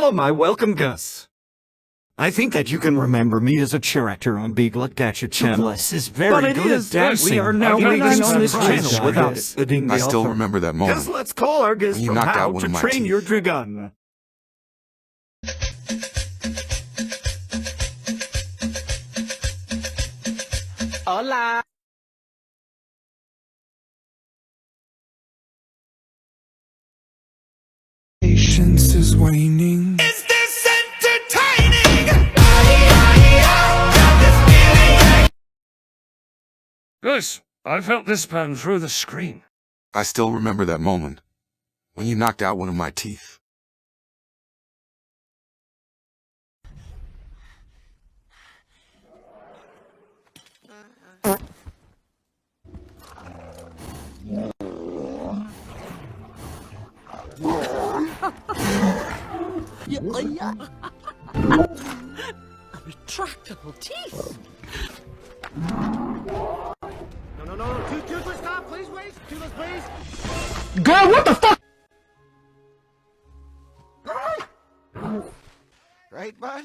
Hello, my welcome Gus. I think that you can remember me as a character on Big Luck Gacha channel. Toothless is very good at dancing. We are now leaving on this channel without Gus. editing the I still author. remember that moment. Gus, let's call our guest When you from knocked how out one to of my train teeth. your dragon. Hola. Patience is waning. Is this entertaining? Gus, I felt this pan through the screen. I still remember that moment. When you knocked out one of my teeth. Retractable teeth. No. Toothless, stop, please, wait. Toothless, please. God, what the fuck? Right, bud?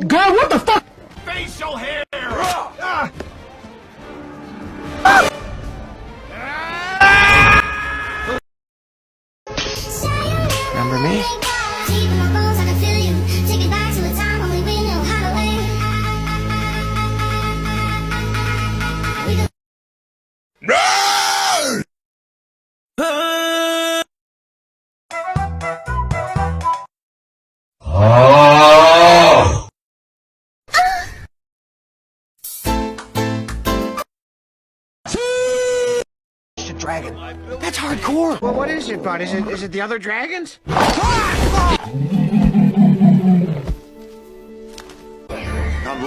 God, what the fuck? Facial hair! Remember me? Dragon. That's hardcore. Well, what is it, bud? Is it the other dragons? Now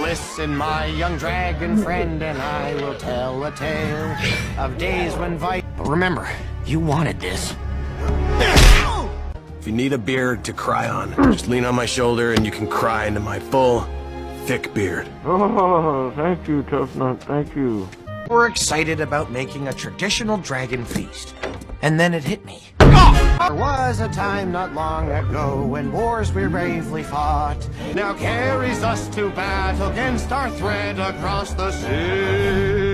listen, my young dragon friend, and I will tell a tale of days when But remember, you wanted this. If you need a beard to cry on, just lean on my shoulder and you can cry into my full, thick beard. Oh, thank you, Toothless. Thank you. We're excited about making a traditional dragon feast. And then it hit me. There was a time not long ago when wars we bravely fought now carries us to battle against our threat across the sea.